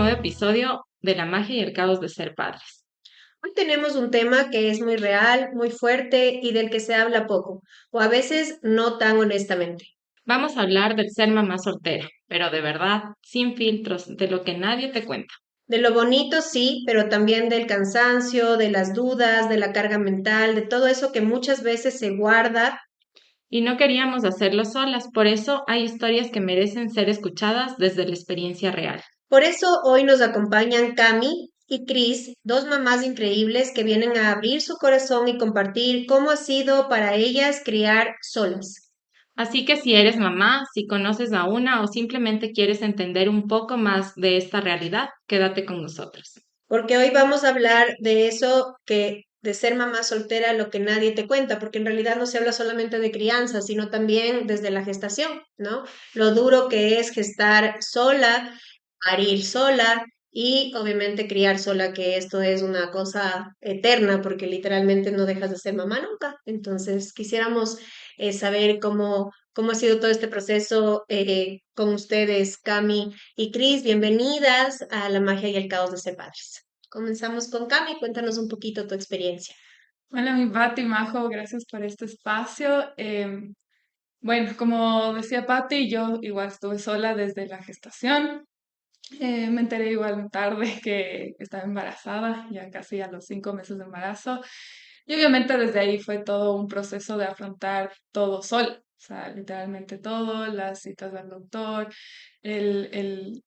nuevo episodio de La magia y el caos de ser padres. Hoy tenemos un tema que es muy real, muy fuerte y del que se habla poco, o a veces no tan honestamente. Vamos a hablar del ser mamá soltera, pero de verdad, sin filtros, de lo que nadie te cuenta. De lo bonito sí, pero también del cansancio, de las dudas, de la carga mental, de todo eso que muchas veces se guarda. Y no queríamos hacerlo solas, por eso hay historias que merecen ser escuchadas desde la experiencia real. Por eso hoy nos acompañan Cami y Cris, dos mamás increíbles que vienen a abrir su corazón y compartir cómo ha sido para ellas criar solas. Así que si eres mamá, si conoces a una o simplemente quieres entender un poco más de esta realidad, quédate con nosotros. Porque hoy vamos a hablar de eso que de ser mamá soltera, lo que nadie te cuenta, porque en realidad no se habla solamente de crianza, sino también desde la gestación, ¿no? Lo duro que es gestar sola, parir sola y obviamente criar sola, que esto es una cosa eterna, porque literalmente no dejas de ser mamá nunca. Entonces, quisiéramos saber cómo ha sido todo este proceso con ustedes, Cami y Cris. Bienvenidas a La magia y el caos de ser padres. Comenzamos con Cami, cuéntanos un poquito tu experiencia. Hola, mi Pati, Majo, gracias por este espacio. Bueno, como decía Pati, yo igual estuve sola desde la gestación. Me enteré igual tarde que estaba embarazada, ya casi a los 5 meses de embarazo. Y obviamente desde ahí fue todo un proceso de afrontar todo sola. O sea, literalmente todo, las citas al doctor, el, el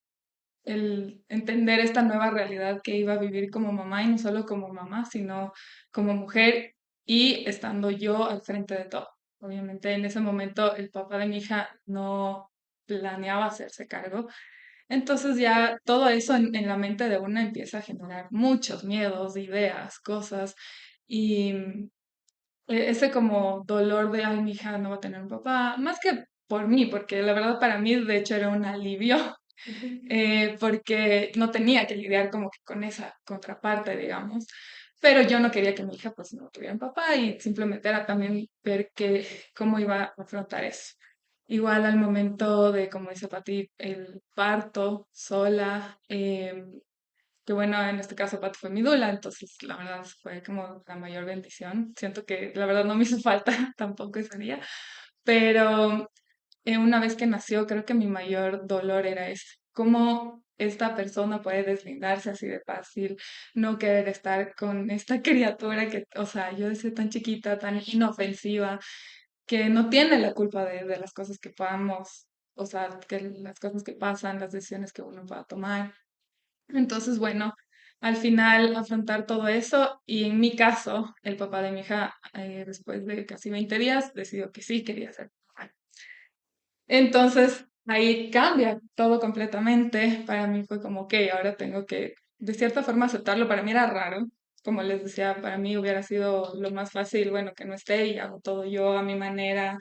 el entender esta nueva realidad que iba a vivir como mamá y no solo como mamá, sino como mujer y estando yo al frente de todo. Obviamente en ese momento el papá de mi hija no planeaba hacerse cargo. Entonces ya todo eso en la mente de una empieza a generar muchos miedos, ideas, cosas y ese como dolor de, ay, mi hija no va a tener un papá, más que por mí, porque la verdad para mí de hecho era un alivio porque no tenía que lidiar como que con esa contraparte, digamos. Pero yo no quería que mi hija pues no tuviera un papá y simplemente era también ver cómo iba a afrontar eso. Igual al momento de, como dice Pati, el parto sola, que bueno, en este caso Pati fue mi dula, entonces la verdad fue como la mayor bendición. Siento que la verdad no me hizo falta tampoco ese día, pero una vez que nació, creo que mi mayor dolor era ese. Cómo esta persona puede deslindarse así de fácil, no querer estar con esta criatura que, o sea, yo decía tan chiquita, tan inofensiva, que no tiene la culpa de las cosas que podamos, o sea, que las cosas que pasan, las decisiones que uno pueda tomar. Entonces, bueno, al final afrontar todo eso y en mi caso, el papá de mi hija, después de casi 20 días, decidió que sí quería ser papá. Entonces, ahí cambia todo completamente. Para mí fue como, que ahora tengo que, de cierta forma, aceptarlo. Para mí era raro. Como les decía, para mí hubiera sido lo más fácil, bueno, que no esté y hago todo yo a mi manera,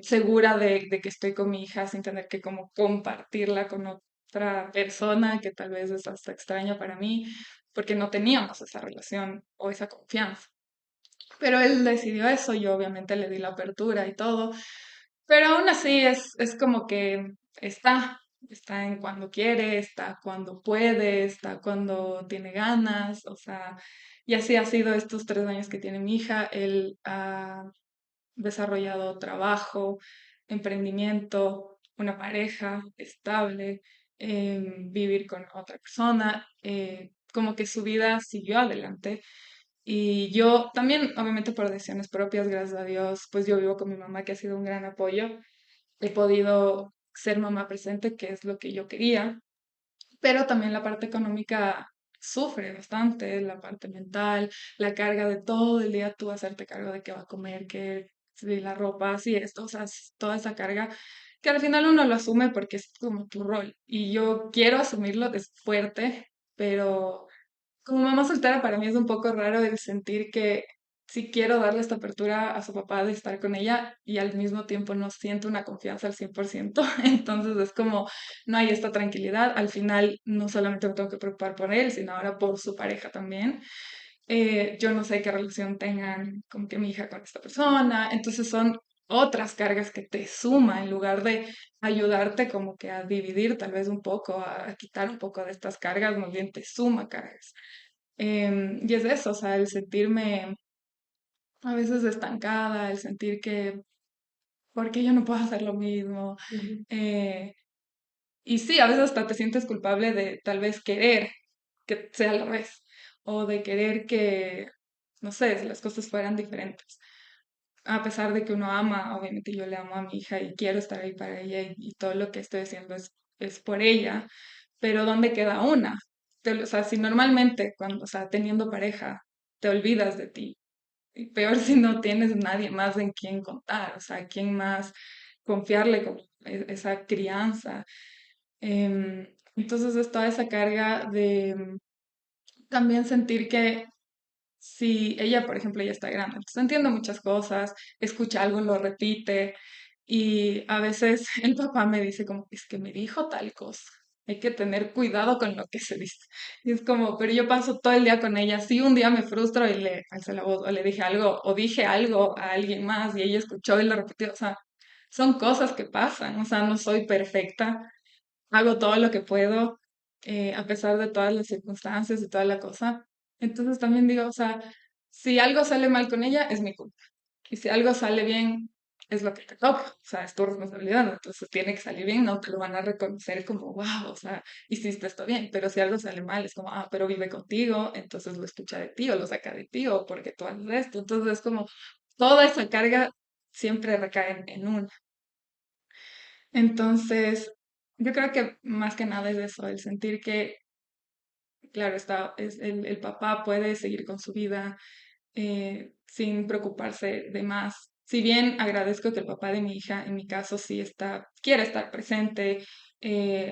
segura de que estoy con mi hija sin tener que como compartirla con otra persona que tal vez es hasta extraña para mí, porque no teníamos esa relación o esa confianza. Pero él decidió eso, yo obviamente le di la apertura y todo, pero aún así es como que está en cuando quiere, está cuando puede, está cuando tiene ganas, o sea, y así ha sido estos 3 años que tiene mi hija. Él ha desarrollado trabajo, emprendimiento, una pareja estable, vivir con otra persona, como que su vida siguió adelante. Y yo también, obviamente por decisiones propias, gracias a Dios, pues yo vivo con mi mamá, que ha sido un gran apoyo. He podido ser mamá presente, que es lo que yo quería, pero también la parte económica sufre bastante, la parte mental, la carga de todo el día tú hacerte cargo de qué va a comer, qué, si la ropa, si esto, o sea, toda esa carga que al final uno lo asume porque es como tu rol. Y yo quiero asumirlo, es fuerte, pero como mamá soltera para mí es un poco raro el sentir que sí quiero darle esta apertura a su papá de estar con ella y al mismo tiempo no siento una confianza al 100%. Entonces es como no hay esta tranquilidad. Al final no solamente me tengo que preocupar por él, sino ahora por su pareja también. Yo no sé qué relación tengan como que mi hija con esta persona. Entonces son otras cargas que te suma en lugar de ayudarte como que a dividir tal vez un poco, a quitar un poco de estas cargas, más bien te suma cargas. Y es eso, o sea, el sentirme a veces estancada, el sentir que, ¿por qué yo no puedo hacer lo mismo? Ujú. Eh, y sí, a veces hasta te sientes culpable de tal vez querer que sea al revés, o de querer que, no sé, las cosas fueran diferentes. A pesar de que uno ama, obviamente yo le amo a mi hija y quiero estar ahí para ella y todo lo que estoy haciendo es por ella, pero ¿dónde queda una? O sea, si normalmente cuando, o sea, teniendo pareja, te olvidas de ti, y peor si no tienes nadie más en quien contar, o sea, a quién más confiarle con esa crianza. Entonces es toda esa carga de también sentir que si ella, por ejemplo, ya está grande, entonces entiende muchas cosas, escucha algo, lo repite y a veces el papá me dice como, es que me dijo tal cosa, hay que tener cuidado con lo que se dice. Y es como, pero yo paso todo el día con ella, si un día me frustro y le alcé la voz o le dije algo o dije algo a alguien más y ella escuchó y lo repitió, o sea, son cosas que pasan, o sea, no soy perfecta, hago todo lo que puedo, a pesar de todas las circunstancias y toda la cosa. Entonces también digo, o sea, si algo sale mal con ella, es mi culpa. Y si algo sale bien, es lo que te toca. O sea, es tu responsabilidad. Entonces tiene que salir bien, no te lo van a reconocer como, wow, o sea, hiciste esto bien. Pero si algo sale mal, es como, ah, pero vive contigo, entonces lo escucha de ti o lo saca de ti o porque tú haces esto. Entonces es como, toda esa carga siempre recae en uno. Entonces, yo creo que más que nada es eso, el sentir que, claro, el papá puede seguir con su vida sin preocuparse de más. Si bien agradezco que el papá de mi hija, en mi caso, sí está, quiere estar presente,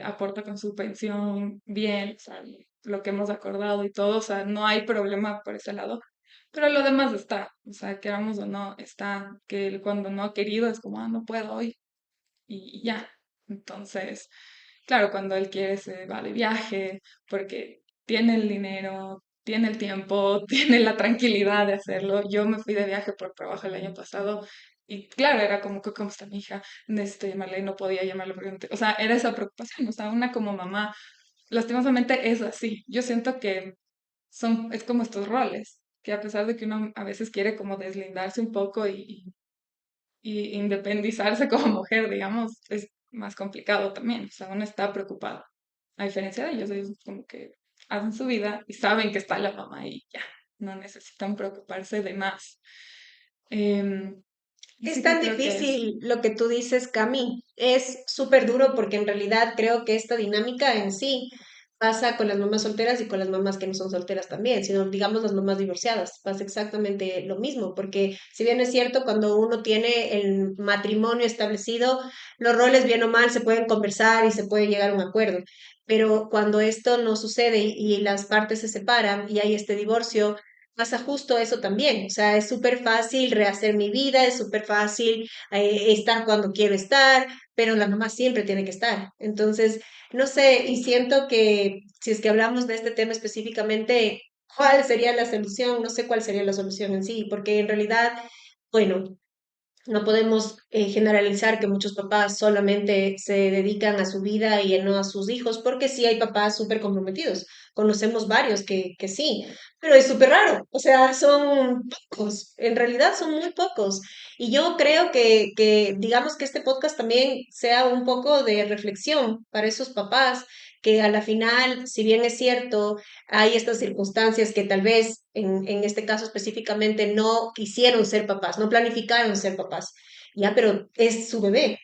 aporta con su pensión bien, o sea, lo que hemos acordado y todo, o sea, no hay problema por ese lado. Pero lo demás está, o sea, queramos o no, está, que él cuando no ha querido es como, ah, no puedo hoy, y ya. Entonces, claro, cuando él quiere se va de viaje porque tiene el dinero, tiene el tiempo, tiene la tranquilidad de hacerlo. Yo me fui de viaje por trabajo el año pasado y claro, era como que, ¿cómo está mi hija? Necesito llamarle y no podía llamarle porque o sea, era esa preocupación. O sea, una como mamá, lastimosamente es así. Yo siento que es como estos roles, que a pesar de que uno a veces quiere como deslindarse un poco y independizarse como mujer, digamos, es más complicado también. O sea, uno está preocupado. A diferencia de ellos como que hacen su vida y saben que está la mamá y ya, no necesitan preocuparse de más. Em, Es Así que tan creo que es, difícil lo que tú dices, Cami. Es súper duro porque en realidad creo que esta dinámica en sí pasa con las mamás solteras y con las mamás que no son solteras también, sino digamos las mamás divorciadas. Pasa exactamente lo mismo, porque si bien es cierto, cuando uno tiene el matrimonio establecido, los roles bien o mal se pueden conversar y se puede llegar a un acuerdo. Pero cuando esto no sucede y las partes se separan y hay este divorcio, pasa justo eso también. O sea, es súper fácil rehacer mi vida, es súper fácil estar cuando quiero estar, pero la mamá siempre tiene que estar. Entonces, no sé, y siento que si es que hablamos de este tema específicamente, ¿cuál sería la solución? No sé cuál sería la solución en sí, porque en realidad, bueno, no podemos generalizar que muchos papás solamente se dedican a su vida y no a sus hijos, porque sí hay papás súper comprometidos. Conocemos varios que sí, pero es súper raro. O sea, son pocos, en realidad son muy pocos. Y yo creo digamos que este podcast también sea un poco de reflexión para esos papás que a la final, si bien es cierto, hay estas circunstancias que tal vez en este caso específicamente no quisieron ser papás, no planificaron ser papás, ya, pero es su bebé,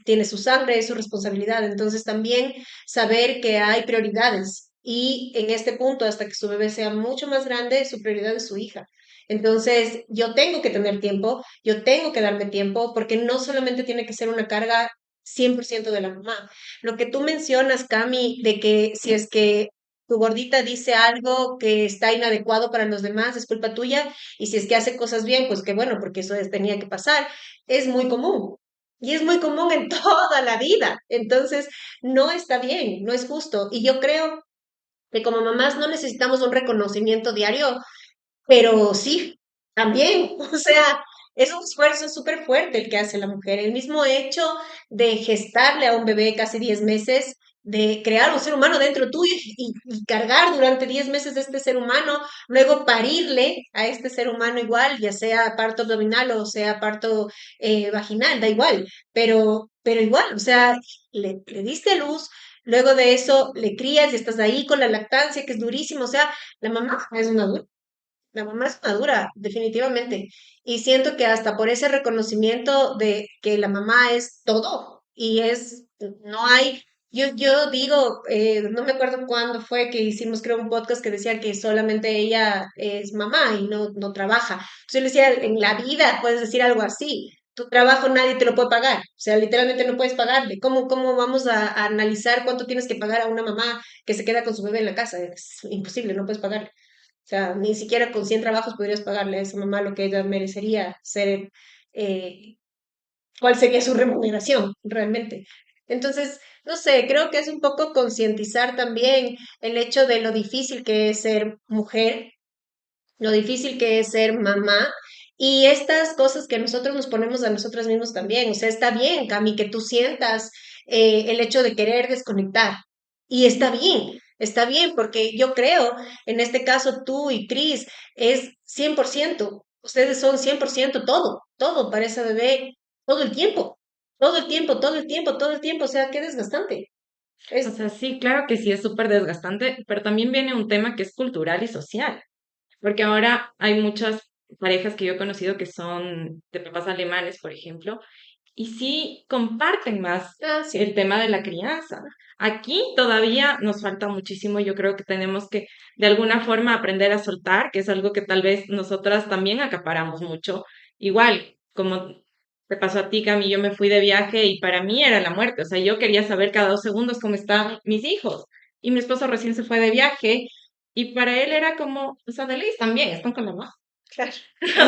tiene su sangre, es su responsabilidad. Entonces también saber que hay prioridades y en este punto, hasta que su bebé sea mucho más grande, su prioridad es su hija. Entonces, yo tengo que tener tiempo, yo tengo que darme tiempo, porque no solamente tiene que ser una carga 100% de la mamá. Lo que tú mencionas, Cami, de que si es que tu gordita dice algo que está inadecuado para los demás, es culpa tuya, y si es que hace cosas bien, pues qué bueno, porque tenía que pasar, es muy común. Y es muy común en toda la vida. Entonces, no está bien, no es justo. Y yo creo que como mamás no necesitamos un reconocimiento diario, pero sí, también, o sea, Es un esfuerzo súper fuerte el que hace la mujer. El mismo hecho de gestarle a un bebé casi 10 meses, de crear un ser humano dentro tuyo y cargar durante 10 meses de este ser humano, luego parirle a este ser humano igual, ya sea parto abdominal o sea parto vaginal, da igual, pero igual, o sea, le diste a luz, luego de eso le crías y estás ahí con la lactancia, que es durísimo, o sea, la mamá es una dura. La mamá es madura, definitivamente. Y siento que hasta por ese reconocimiento de que la mamá es todo y no hay, yo digo, no me acuerdo cuándo fue que hicimos, creo, un podcast que decía que solamente ella es mamá y no trabaja. Entonces yo le decía, en la vida puedes decir algo así. Tu trabajo nadie te lo puede pagar, o sea, literalmente no puedes pagarle. ¿Cómo vamos a analizar cuánto tienes que pagar a una mamá que se queda con su bebé en la casa? Es imposible, no puedes pagarle. O sea, ni siquiera con 100 trabajos podrías pagarle a esa mamá lo que ella merecería ser, eh, cuál sería su remuneración realmente. Entonces, no sé, creo que es un poco concientizar también el hecho de lo difícil que es ser mujer, lo difícil que es ser mamá y estas cosas que nosotros nos ponemos a nosotras mismos también. O sea, está bien, Cami, que tú sientas el hecho de querer desconectar. Y está bien, porque yo creo, en este caso tú y Chris, es 100%. Ustedes son 100% todo para esa bebé, todo el tiempo, todo el tiempo, todo el tiempo, todo el tiempo. O sea, qué desgastante. O Es, sea, sí, claro que sí es súper desgastante, pero también viene un tema que es cultural y social, porque ahora hay muchas parejas que yo he conocido que son de papás alemanes, por ejemplo, y sí comparten más el sí. tema de la crianza. Aquí todavía nos falta muchísimo, yo creo que tenemos que de alguna forma aprender a soltar, que es algo que tal vez nosotras también acaparamos mucho. Igual, como te pasó a ti, Cami, yo me fui de viaje y para mí era la muerte, o sea, yo quería saber cada 2 segundos cómo estaban mis hijos. Y mi esposo recién se fue de viaje y para él era como, o sea, de ley también, están con la mamá. Claro.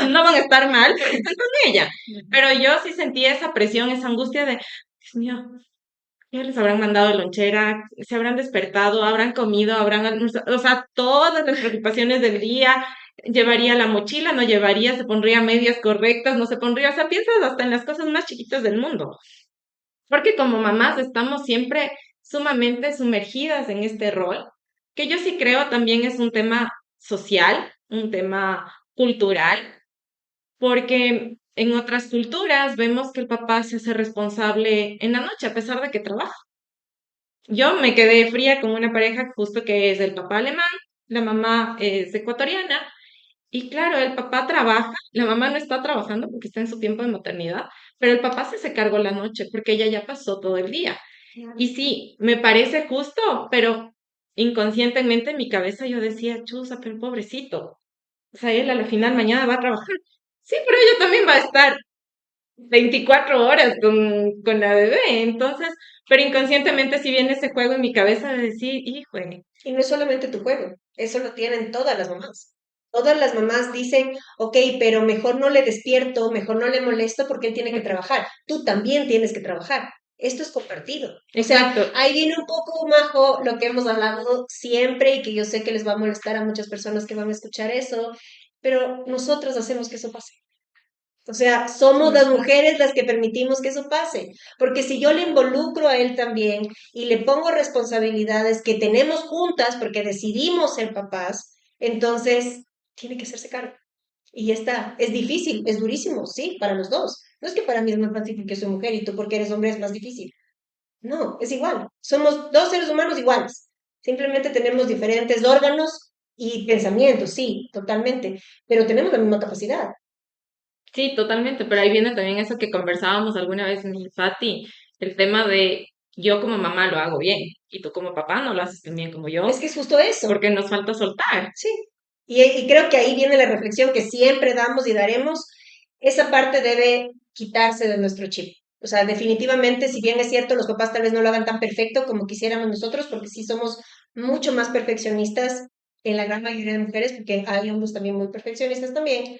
No van a estar mal porque están con ella. Pero yo sí sentía esa presión, esa angustia de, Dios mío, ya les habrán mandado lonchera, se habrán despertado, habrán comido, habrán almorzado, o sea, todas las preocupaciones del día, llevaría la mochila, no llevaría, se pondría medias correctas, no se pondría, o sea, piensas hasta en las cosas más chiquitas del mundo. Porque como mamás estamos siempre sumamente sumergidas en este rol, que yo sí creo también es un tema social, un tema cultural, porque en otras culturas vemos que el papá se hace responsable en la noche a pesar de que trabaja. Yo me quedé fría con una pareja justo que es el papá alemán, la mamá es ecuatoriana y claro, el papá trabaja, la mamá no está trabajando porque está en su tiempo de maternidad, pero el papá se cargó la noche porque ella ya pasó todo el día. Y sí, me parece justo, pero inconscientemente en mi cabeza yo decía, chusa, pero pobrecito. O sea, él a la final mañana va a trabajar. Sí, pero ella también va a estar 24 horas con la bebé. Entonces, pero inconscientemente si viene ese juego en mi cabeza de decir, híjole, Y no es solamente tu juego, eso lo tienen todas las mamás. Todas las mamás dicen, ok, pero mejor no le despierto, mejor no le molesto porque él tiene que trabajar. Tú también tienes que trabajar. Esto es compartido. O sea, exacto. ahí viene un poco, Majo, lo que hemos hablado siempre y que yo sé que les va a molestar a muchas personas que van a escuchar eso, pero nosotros hacemos que eso pase. O sea, somos las mujeres las que permitimos que eso pase, porque si yo le involucro a él también y le pongo responsabilidades que tenemos juntas porque decidimos ser papás, entonces tiene que hacerse cargo. Y ya está, es difícil, es durísimo, sí, para los dos. No es que para mí es más fácil porque soy mujer y tú porque eres hombre es más difícil. No, es igual. Somos dos seres humanos iguales. Simplemente tenemos diferentes órganos y pensamientos, sí, totalmente, pero tenemos la misma capacidad. Sí, totalmente, pero ahí viene también eso que conversábamos alguna vez, mi Fati, el tema de yo como mamá lo hago bien y tú como papá no lo haces tan bien como Es yo, que es justo eso. porque nos falta soltar. Sí, y creo que ahí viene la reflexión que siempre damos y daremos. Esa parte debe quitarse de nuestro chip. O sea, definitivamente, si bien es cierto, los papás tal vez no lo hagan tan perfecto como quisiéramos nosotros, porque sí somos mucho más perfeccionistas en la gran mayoría de mujeres, porque hay hombres también muy perfeccionistas también,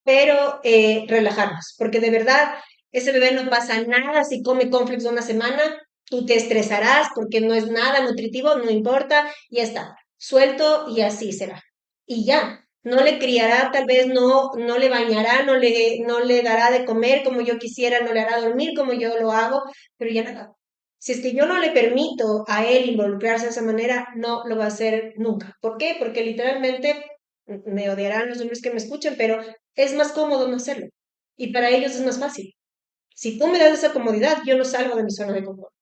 pero relajarnos, porque de verdad ese bebé no pasa nada si come cornflakes una semana, tú te estresarás porque no es nada nutritivo, no importa, ya está, suelto y así será. Y ya, No le criará, tal vez no le bañará, no le dará de comer como yo quisiera, no le hará dormir como yo lo hago, pero ya nada. Si es que yo no le permito a él involucrarse de esa manera, no lo va a hacer nunca. ¿Por qué? Porque literalmente me odiarán los hombres que me escuchen, pero es más cómodo no hacerlo. Y para ellos es más fácil. Si tú me das esa comodidad, yo no salgo de mi zona de confort.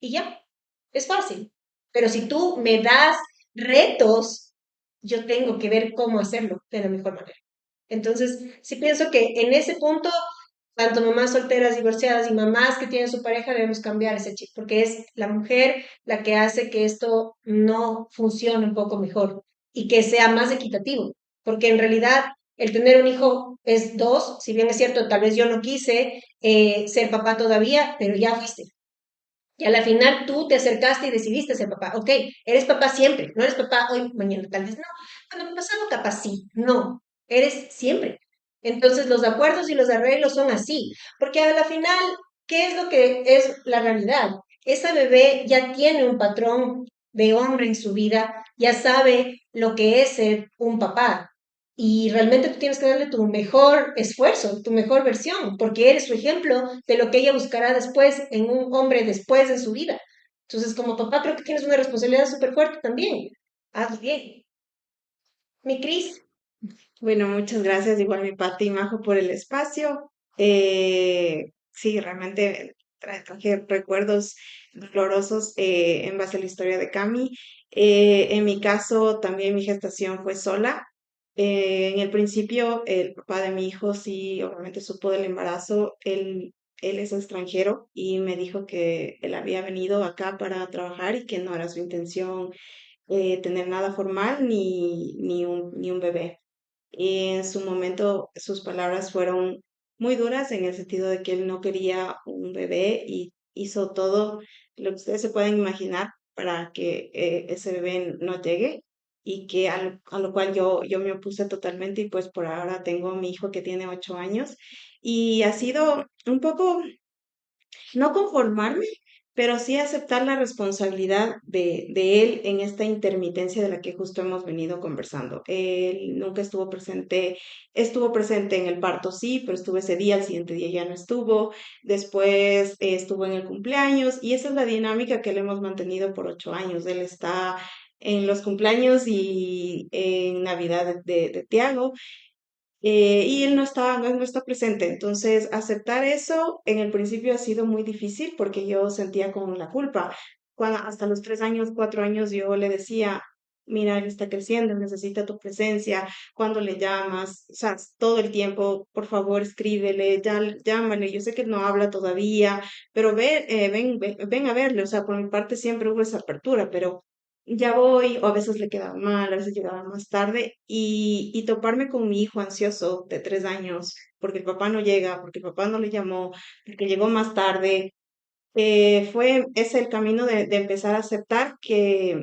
Y ya, es fácil. Pero si tú me das retos, yo tengo que ver cómo hacerlo de la mejor manera. Entonces, sí pienso que en ese punto, tanto mamás solteras, divorciadas y mamás que tienen su pareja, debemos cambiar ese chip, porque es la mujer la que hace que esto no funcione un poco mejor y que sea más equitativo, porque en realidad el tener un hijo es dos, si bien es cierto, tal vez yo no quise ser papá todavía, pero ya fuiste. Y a la final tú te acercaste y decidiste ser papá. Ok, eres papá siempre, no eres papá hoy, mañana, tal vez no. Cuando me pasado capaz sí, no, eres siempre. Entonces los acuerdos y los arreglos son así, porque a la final, ¿qué es lo que es la realidad? Esa bebé ya tiene un patrón de hombre en su vida, ya sabe lo que es ser un papá. Y realmente tú tienes que darle tu mejor esfuerzo, tu mejor versión, porque eres su ejemplo de lo que ella buscará después en un hombre después de su vida. Entonces, como papá, creo que tienes una responsabilidad súper fuerte también. Haz bien. Mi Cris, Bueno, muchas gracias, igual mi Pati y Majo, por el espacio. Sí, realmente traje recuerdos dolorosos en base a la historia de Cami. En mi caso, también mi gestación fue sola. En el principio, el papá de mi hijo sí, obviamente supo del embarazo. Él es extranjero y me dijo que él había venido acá para trabajar y que no era su intención tener nada formal ni un bebé. Y en su momento sus palabras fueron muy duras en el sentido de que él no quería un bebé y hizo todo lo que ustedes se pueden imaginar para que ese bebé no llegue y que a lo cual yo me opuse totalmente y pues por ahora tengo a mi hijo que tiene 8 años y ha sido un poco no conformarme, pero sí aceptar la responsabilidad de él en esta intermitencia de la que justo hemos venido conversando. Él nunca estuvo presente en el parto, sí, pero estuvo ese día, al siguiente día ya no estuvo, después estuvo en el cumpleaños y esa es la dinámica que le hemos mantenido por 8 años. Él está en los cumpleaños y en Navidad de Tiago y él no está presente. Entonces, aceptar eso en el principio ha sido muy difícil porque yo sentía como la culpa. Cuando, hasta los 3 años, 4 años, yo le decía, mira, él está creciendo, necesita tu presencia, cuando le llamas, o sea, todo el tiempo, por favor, escríbele, llámale. Yo sé que no habla todavía, pero ven a verle. O sea, por mi parte siempre hubo esa apertura, pero ya voy, o a veces le quedaba mal, a veces llegaba más tarde, y toparme con mi hijo ansioso de 3 años, porque el papá no llega, porque el papá no le llamó, porque llegó más tarde, es el camino de empezar a aceptar que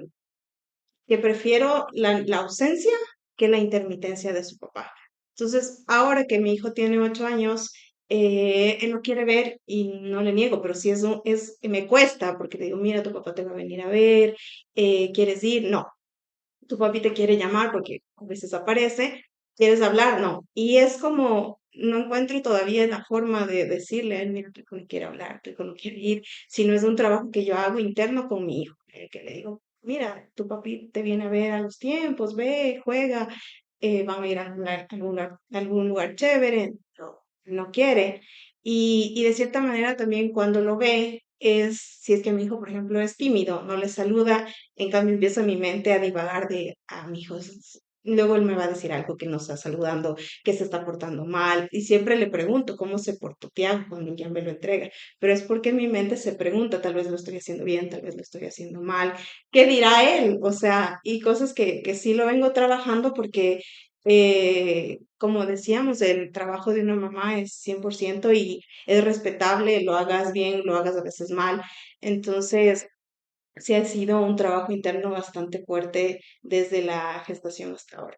prefiero la ausencia que la intermitencia de su papá. Entonces, ahora que mi hijo tiene 8 años, él lo quiere ver y no le niego, pero sí me cuesta porque le digo, mira, tu papá te va a venir a ver, ¿quieres ir? No, tu papi te quiere llamar porque a veces aparece, ¿quieres hablar? No. Y es como, no encuentro todavía la forma de decirle a él, mira, Rico no quiere hablar, Rico no quiere ir, si no es un trabajo que yo hago interno con mi hijo, que le digo, mira, tu papi te viene a ver a los tiempos, ve, juega, van a ir a algún lugar chévere, no, no quiere. Y de cierta manera también cuando lo ve, si es que mi hijo, por ejemplo, es tímido, no le saluda, en cambio, empieza mi mente a divagar mi hijo, luego él me va a decir algo que no está saludando, que se está portando mal, y siempre le pregunto cómo se portó Tiago cuando ya me lo entrega, pero es porque en mi mente se pregunta, tal vez lo estoy haciendo bien, tal vez lo estoy haciendo mal, ¿qué dirá él? O sea, y cosas que sí lo vengo trabajando porque, como decíamos, el trabajo de una mamá es 100% y es respetable, lo hagas bien, lo hagas a veces mal, entonces sí ha sido un trabajo interno bastante fuerte desde la gestación hasta ahora.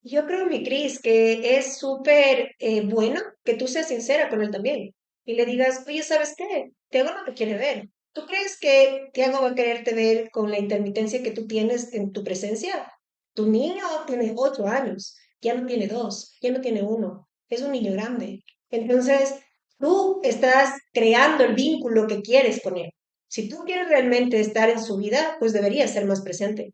yo creo, mi Cris, que es súper bueno que tú seas sincera con él también y le digas, oye, ¿sabes qué? Tiago no te quiere ver. ¿Tú crees que Tiago va a quererte ver con la intermitencia que tú tienes en tu presencia? Tu niño tiene 8 años. ya no tiene dos, ya no tiene uno, es un niño grande. Entonces, tú estás creando el vínculo que quieres con él. Si tú quieres realmente estar en su vida, pues deberías ser más presente.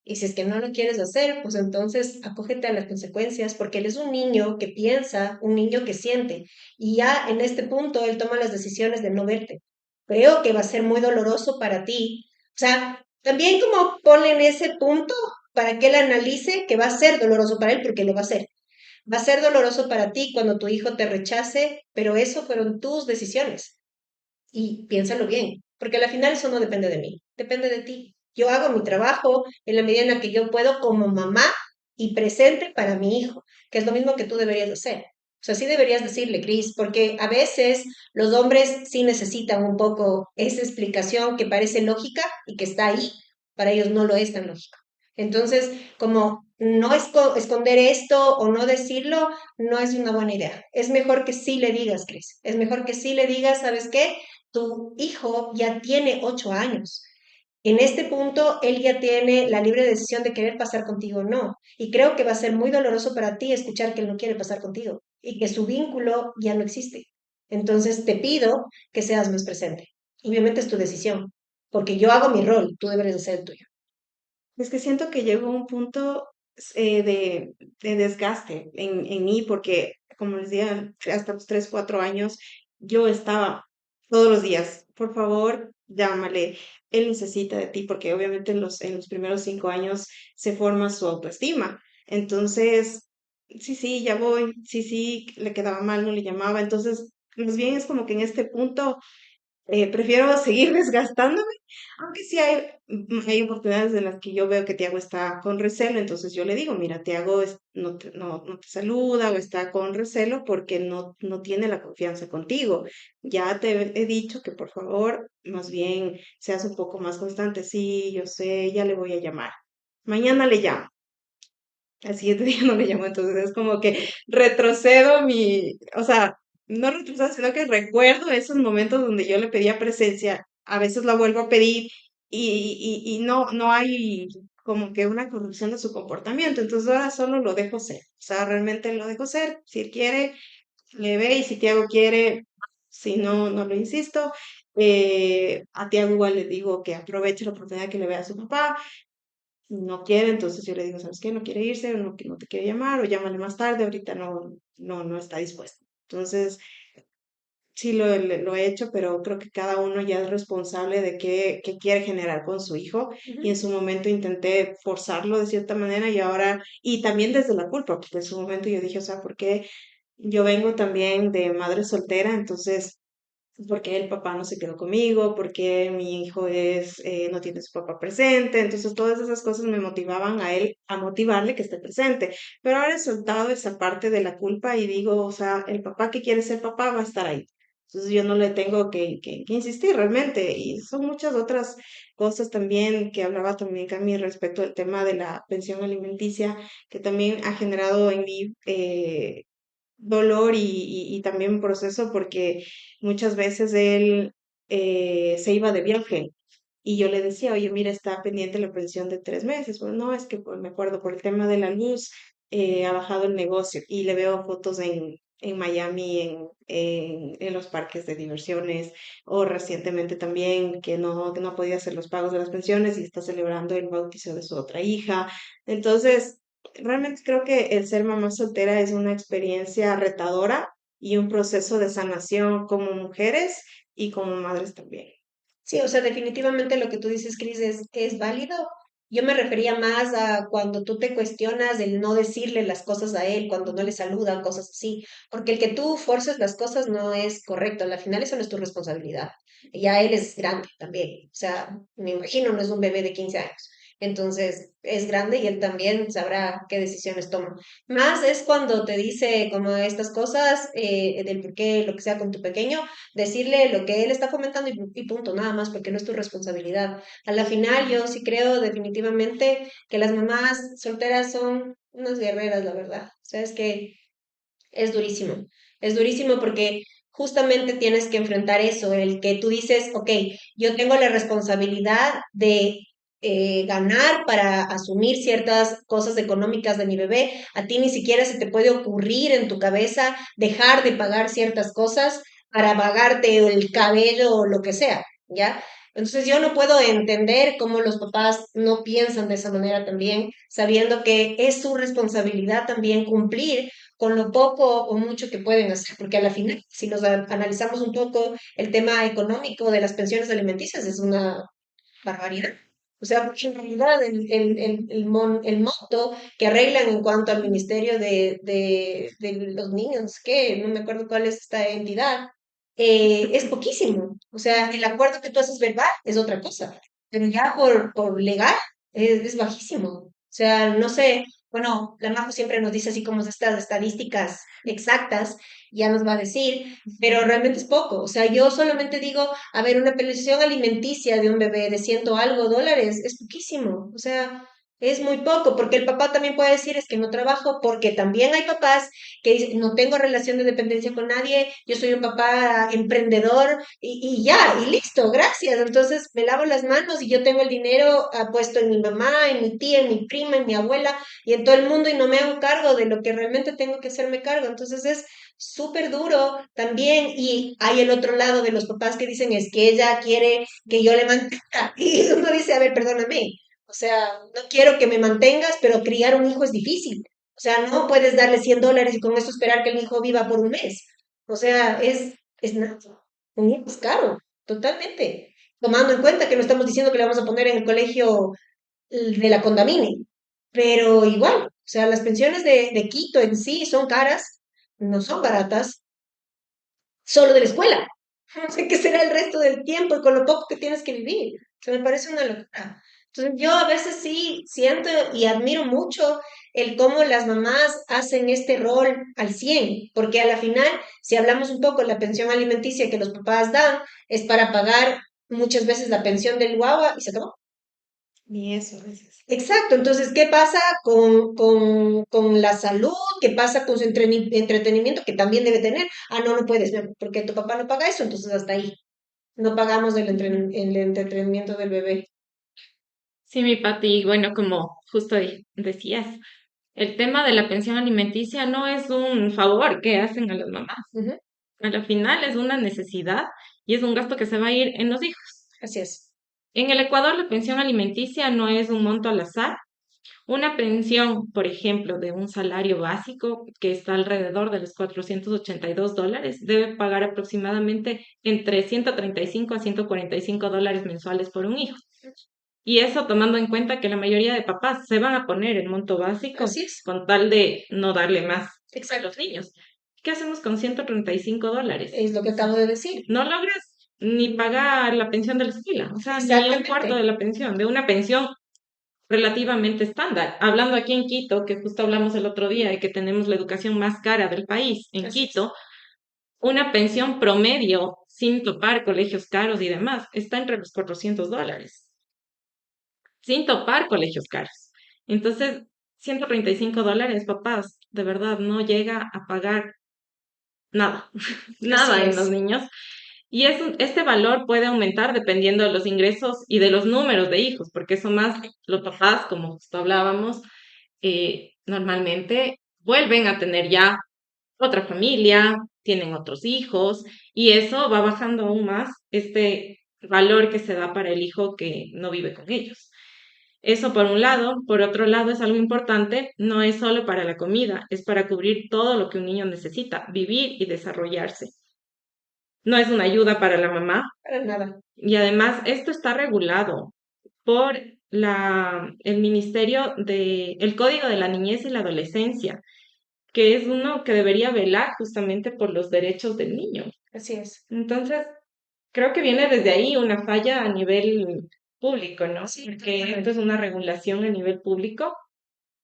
Y si es que no lo quieres hacer, pues entonces acógete a las consecuencias, porque él es un niño que piensa, un niño que siente, y ya en este punto él toma las decisiones de no verte. Creo que va a ser muy doloroso para ti. O sea, también como ponle en ese punto para que él analice que va a ser doloroso para él, porque lo va a hacer. Va a ser doloroso para ti cuando tu hijo te rechace, pero eso fueron tus decisiones. Y piénsalo bien, porque al final eso no depende de mí, depende de ti. Yo hago mi trabajo en la medida en la que yo puedo como mamá y presente para mi hijo, que es lo mismo que tú deberías hacer. O sea, sí deberías decirle, Cris, porque a veces los hombres sí necesitan un poco esa explicación que parece lógica y que está ahí, para ellos no lo es tan lógico. Entonces, como no esconder esto o no decirlo, no es una buena idea. Es mejor que sí le digas, Cris. Es mejor que sí le digas, ¿sabes qué? Tu hijo ya tiene 8 años. En este punto, él ya tiene la libre decisión de querer pasar contigo o no. Y creo que va a ser muy doloroso para ti escuchar que él no quiere pasar contigo y que su vínculo ya no existe. Entonces, te pido que seas más presente. Obviamente es tu decisión, porque yo hago mi rol, tú deberes hacer el tuyo. Es que siento que llegó un punto de desgaste en mí, porque, como les decía, hasta los 3, 4 años, yo estaba todos los días, por favor, llámale, él necesita de ti, porque obviamente en los primeros 5 años se forma su autoestima. Entonces, sí, sí, ya voy, sí, sí, le quedaba mal, no le llamaba. Entonces, más bien es como que en este punto prefiero seguir desgastándome, aunque sí hay oportunidades en las que yo veo que Tiago está con recelo, entonces yo le digo, mira, Tiago no te saluda o está con recelo porque no tiene la confianza contigo. Ya te he dicho que por favor, más bien seas un poco más constante. Sí, yo sé, ya le voy a llamar. Mañana le llamo. Al siguiente día no le llamo, entonces es como que retrocedo o sea, no retrocedo, sino que recuerdo esos momentos donde yo le pedía presencia, a veces la vuelvo a pedir y no hay como que una corrección de su comportamiento, entonces ahora solo lo dejo ser, o sea, realmente lo dejo ser, si él quiere, le ve y si Tiago quiere, si no, no lo insisto. A Tiago igual le digo que aproveche la oportunidad que le vea a su papá, no quiere, entonces yo le digo, ¿sabes qué? No quiere irse, o no, que no te quiere llamar, o llámale más tarde, ahorita no está dispuesto. Entonces, sí lo he hecho, pero creo que cada uno ya es responsable de qué quiere generar con su hijo. Y en Ujú. su momento intenté forzarlo de cierta manera y ahora, y también desde la culpa, porque en su momento yo dije, o sea, ¿por qué yo vengo también de madre soltera? Entonces por qué el papá no se quedó conmigo, por qué mi hijo no tiene su papá presente. Entonces, todas esas cosas me motivaban a él, a motivarle que esté presente. Pero ahora he soltado esa parte de la culpa y digo, o sea, el papá que quiere ser papá va a estar ahí. Entonces, yo no le tengo que insistir realmente. Y son muchas otras cosas también que hablaba también Cami respecto al tema de la pensión alimenticia, que también ha generado en mí dolor y también proceso porque muchas veces él se iba de viaje y yo le decía, oye, mira, está pendiente la pensión de 3 meses. Bueno, no, es que pues, me acuerdo por el tema de la luz, ha bajado el negocio y le veo fotos en Miami, en los parques de diversiones, o recientemente también que no podía hacer los pagos de las pensiones y está celebrando el bautizo de su otra hija. Entonces, realmente creo que el ser mamá soltera es una experiencia retadora y un proceso de sanación como mujeres y como madres también. Sí, o sea, definitivamente lo que tú dices, Cris, es válido. Yo me refería más a cuando tú te cuestionas el no decirle las cosas a él, cuando no le saludan, cosas así, porque el que tú forces las cosas no es correcto, al final eso no es tu responsabilidad. Ya él es grande también, o sea, me imagino, no es un bebé de 15 años. Entonces, es grande y él también sabrá qué decisiones toma. Más es cuando te dice como estas cosas del por qué, lo que sea con tu pequeño, decirle lo que él está comentando y punto, nada más, porque no es tu responsabilidad. A la final, yo sí creo definitivamente que las mamás solteras son unas guerreras, la verdad. O sea, es que es durísimo porque justamente tienes que enfrentar eso, el que tú dices, ok, yo tengo la responsabilidad de ganar para asumir ciertas cosas económicas de mi bebé. A ti ni siquiera se te puede ocurrir en tu cabeza dejar de pagar ciertas cosas para pagarte el cabello o lo que sea, ¿ya? Entonces yo no puedo entender cómo los papás no piensan de esa manera también, sabiendo que es su responsabilidad también cumplir con lo poco o mucho que pueden hacer, porque a la final, si nos analizamos un poco el tema económico de las pensiones alimenticias, es una barbaridad. O sea, porque en realidad el monto que arreglan en cuanto al Ministerio de los Niños, que no me acuerdo cuál es esta entidad, es poquísimo. O sea, el acuerdo que tú haces verbal es otra cosa, pero ya por legal es bajísimo. O sea, no sé, bueno, la Majo siempre nos dice así como estas estadísticas exactas, ya nos va a decir, pero realmente es poco. O sea, yo solamente digo, a ver, una pensión alimenticia de un bebé de ciento algo dólares es poquísimo. O sea, es muy poco, porque el papá también puede decir es que no trabajo, porque también hay papás que dicen, no tengo relación de dependencia con nadie, yo soy un papá emprendedor y ya, y listo, gracias. Entonces me lavo las manos y yo tengo el dinero puesto en mi mamá, en mi tía, en mi prima, en mi abuela y en todo el mundo y no me hago cargo de lo que realmente tengo que hacerme cargo. Entonces es súper duro también. Y hay el otro lado de los papás que dicen es que ella quiere que yo le mantenga. Y uno dice, a ver, perdóname. O sea, no quiero que me mantengas, pero criar un hijo es difícil. O sea, no puedes darle $100 y con eso esperar que el hijo viva por un mes. O sea, es nada. Un hijo es caro, totalmente. Tomando en cuenta que no estamos diciendo que le vamos a poner en el colegio de la Condamine, pero igual, o sea, las pensiones de Quito en sí son caras, no son baratas, solo de la escuela. No sé qué será el resto del tiempo y con lo poco que tienes que vivir. O sea, me parece una locura. Entonces, yo a veces sí siento y admiro mucho el cómo las mamás hacen este rol al 100 porque a la final, si hablamos un poco, la pensión alimenticia que los papás dan es para pagar muchas veces la pensión del guagua y se acabó. Ni eso a veces. Exacto, entonces, ¿qué pasa con la salud? ¿Qué pasa con su entretenimiento que también debe tener? Ah, no, no puedes, mi amor, porque tu papá no paga eso, entonces hasta ahí. No pagamos el entretenimiento del bebé. Sí, mi Pati, bueno, como justo decías, el tema de la pensión alimenticia no es un favor que hacen a las mamás. Ujú, A la final es una necesidad y es un gasto que se va a ir en los hijos. así es. En el Ecuador, la pensión alimenticia no es un monto al azar. Una pensión, por ejemplo, de un salario básico que está alrededor de los $482, debe pagar aproximadamente entre 135 a $145 mensuales por un hijo. Y eso tomando en cuenta que la mayoría de papás se van a poner el monto básico Así es. con tal de no darle más a Exacto. los niños. ¿Qué hacemos con $135? Es lo que acabo de decir. No logras ni pagar la pensión de la escuela, o sea, ni un cuarto Exactamente. de la pensión, de una pensión relativamente estándar. Hablando aquí en Quito, que justo hablamos el otro día de que tenemos la educación más cara del país, en Así es. Quito, una pensión promedio, sin topar colegios caros y demás, está entre los $400, sin topar colegios caros. Entonces, $135, papás, de verdad, no llega a pagar nada, Así nada en los es. niños. Y este valor puede aumentar dependiendo de los ingresos y de los números de hijos, porque eso más los papás, como justo hablábamos, normalmente vuelven a tener ya otra familia, tienen otros hijos, y eso va bajando aún más este valor que se da para el hijo que no vive con ellos. Eso por un lado. Por otro lado, es algo importante, no es solo para la comida, es para cubrir todo lo que un niño necesita, vivir y desarrollarse. No es una ayuda para la mamá, Para nada. y además esto está regulado por el Ministerio el Código de la Niñez y la Adolescencia, que es uno que debería velar justamente por los derechos del niño. Así es. Entonces, creo que viene desde ahí una falla a nivel público, ¿no? Sí, Porque esto totalmente. es una regulación a nivel público.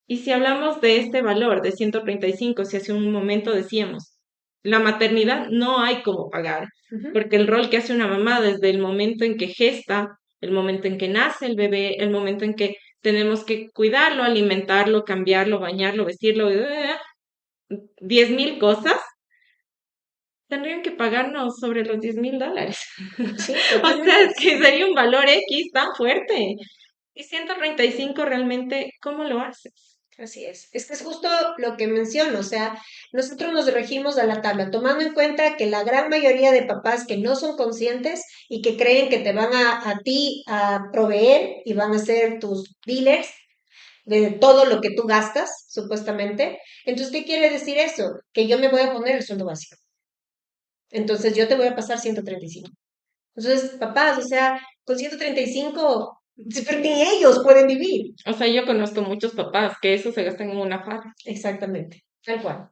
Y si hablamos de este valor de 135, si hace un momento decíamos, la maternidad no hay cómo pagar, Ujú. porque el rol que hace una mamá desde el momento en que gesta, el momento en que nace el bebé, el momento en que tenemos que cuidarlo, alimentarlo, cambiarlo, bañarlo, vestirlo, 10.000 cosas, tendrían que pagarnos sobre los $10.000. Sí, O sea, totalmente. es que sería un valor X tan fuerte. Y 135 realmente, ¿cómo lo haces? Así es. Es que es justo lo que menciono, o sea, nosotros nos regimos a la tabla, tomando en cuenta que la gran mayoría de papás que no son conscientes y que creen que te van a ti a proveer y van a ser tus dealers de todo lo que tú gastas, supuestamente. Entonces, ¿qué quiere decir eso? Que yo me voy a poner el sueldo básico. Entonces, yo te voy a pasar 135. Entonces, papás, o sea, con 135, pero ni ellos pueden vivir. O sea, yo conozco muchos papás que eso se gastan en una farra. Exactamente, tal cual.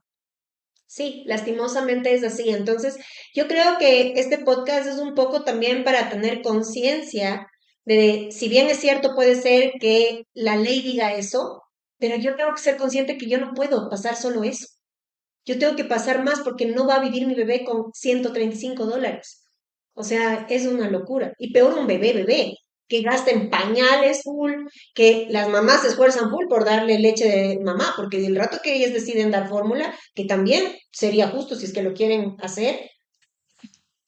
Sí, lastimosamente es así. Entonces, yo creo que este podcast es un poco también para tener conciencia de, si bien es cierto, puede ser que la ley diga eso, pero yo tengo que ser consciente que yo no puedo pasar solo eso. Yo tengo que pasar más porque no va a vivir mi bebé con $135. O sea, es una locura. Y peor un bebé, que gasta en pañales full, que las mamás se esfuerzan full por darle leche de mamá, porque el rato que ellas deciden dar fórmula, que también sería justo si es que lo quieren hacer,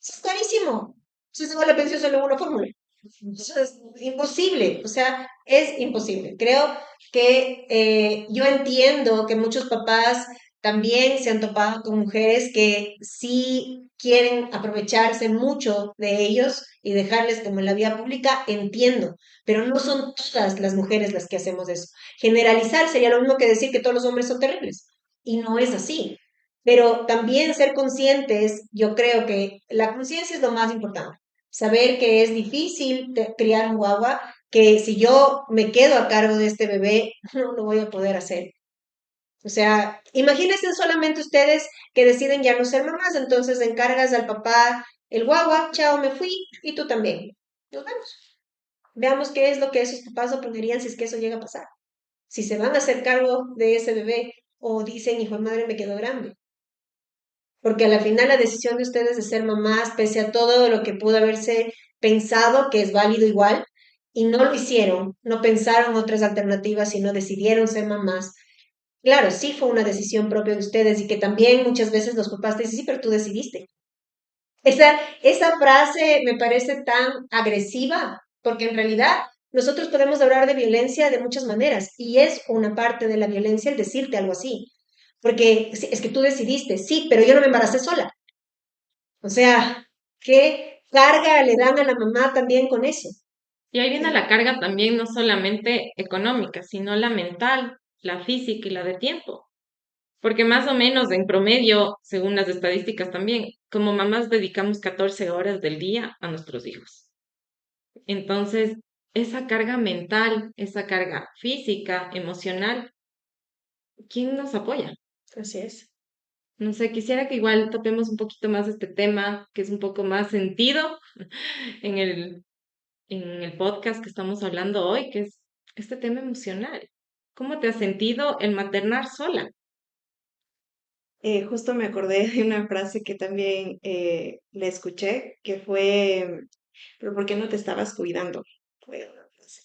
eso es carísimo. Se va la pensión solo en una fórmula. Eso es imposible, o sea, es imposible. Creo que yo entiendo que muchos papás también se han topado con mujeres que sí quieren aprovecharse mucho de ellos y dejarles como en la vía pública, entiendo, pero no son todas las mujeres las que hacemos eso. Generalizar sería lo mismo que decir que todos los hombres son terribles, y no es así. Pero también ser conscientes, yo creo que la conciencia es lo más importante. Saber que es difícil criar un guagua, que si yo me quedo a cargo de este bebé, no lo voy a poder hacer. O sea, imagínense solamente ustedes que deciden ya no ser mamás, entonces encargas al papá el guagua, chao, me fui, y tú también. Nos vemos. Veamos qué es lo que esos papás opinarían si es que eso llega a pasar. Si se van a hacer cargo de ese bebé o dicen, hijo de madre, me quedó grande. Porque a la final la decisión de ustedes de ser mamás, pese a todo lo que pudo haberse pensado, que es válido igual, y no lo hicieron, no pensaron otras alternativas, sino decidieron ser mamás. Claro, sí fue una decisión propia de ustedes y que también muchas veces los papás te dicen, sí, pero tú decidiste. Esa frase me parece tan agresiva, porque en realidad nosotros podemos hablar de violencia de muchas maneras y es una parte de la violencia el decirte algo así. Porque es que tú decidiste, sí, pero yo no me embaracé sola. O sea, ¿qué carga le dan a la mamá también con eso? Y ahí viene la carga también no solamente económica, sino la mental, la física y la de tiempo. Porque más o menos en promedio, según las estadísticas también, como mamás dedicamos 14 horas del día a nuestros hijos. Entonces, esa carga mental, esa carga física, emocional, ¿quién nos apoya? Así es. No sé, quisiera que igual topemos un poquito más este tema, que es un poco más sentido en el podcast que estamos hablando hoy, que es este tema emocional. ¿Cómo te has sentido el maternar sola? Justo me acordé de una frase que también le escuché, que fue, pero ¿por qué no te estabas cuidando? Fue una frase.